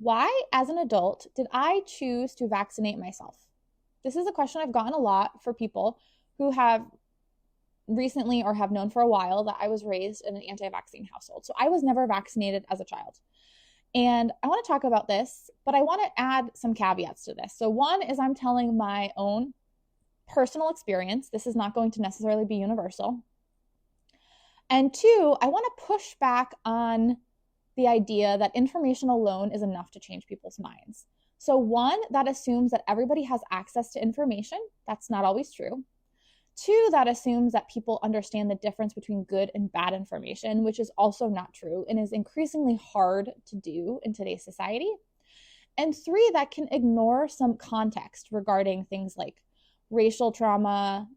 Why, as an adult, did I choose to vaccinate myself? This is a question I've gotten a lot for people who have recently or have known for a while that I was raised in an anti-vaccine household. So I was never vaccinated as a child. And I want to talk about this, but I want to add some caveats to this. So one is I'm telling my own personal experience. This is not going to necessarily be universal. And two, I want to push back on the idea that information alone is enough to change people's minds. So one, that assumes that everybody has access to information. That's not always true. Two, that assumes that people understand the difference between good and bad information, which is also not true and is increasingly hard to do in today's society. And three, that can ignore some context regarding things like racial trauma,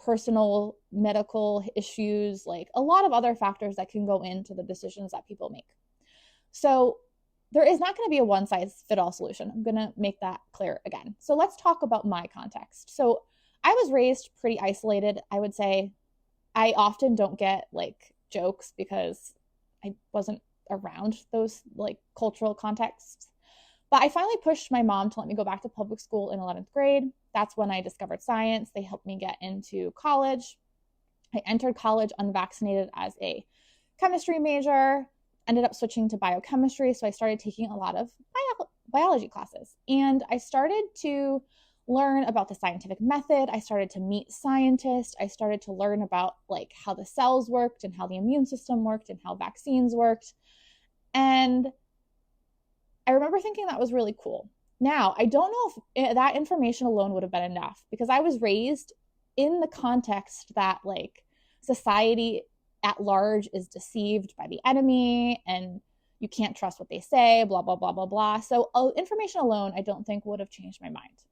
personal medical issues, like a lot of other factors that can go into the decisions that people make. So there is not going to be a one size fit all solution. I'm going to make that clear again. So let's talk about my context. So I was raised pretty isolated. I would say I often don't get like jokes because I wasn't around those like cultural contexts. But I finally pushed my mom to let me go back to public school in 11th grade. That's when I discovered science. They helped me get into college. I entered college unvaccinated as a chemistry major, ended up switching to biochemistry. So I started taking a lot of biology classes. And I started to learn about the scientific method. I started to meet scientists. I started to learn about like how the cells worked and how the immune system worked and how vaccines worked. And I remember thinking that was really cool. Now, I don't know if that information alone would have been enough because I was raised in the context that like society at large is deceived by the enemy and you can't trust what they say, blah, blah, blah, blah, blah. So information alone, I don't think would have changed my mind.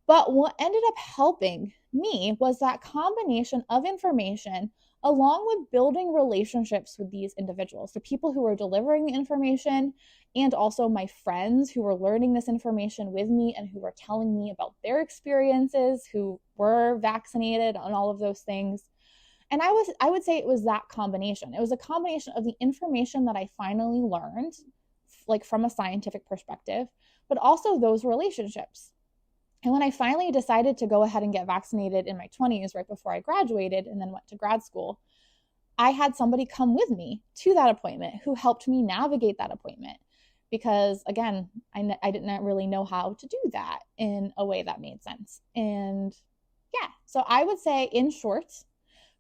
But what ended up helping me was that combination of information along with building relationships with these individuals, the people who were delivering the information, and also my friends who were learning this information with me and who were telling me about their experiences, who were vaccinated and all of those things. And I would say it was that combination. It was a combination of the information that I finally learned, like from a scientific perspective, but also those relationships. And when I finally decided to go ahead and get vaccinated in my 20s, right before I graduated and then went to grad school, I had somebody come with me to that appointment who helped me navigate that appointment. Because again, I didn't really know how to do that in a way that made sense. And yeah, so I would say in short,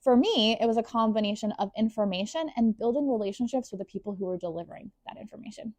for me, it was a combination of information and building relationships with the people who were delivering that information.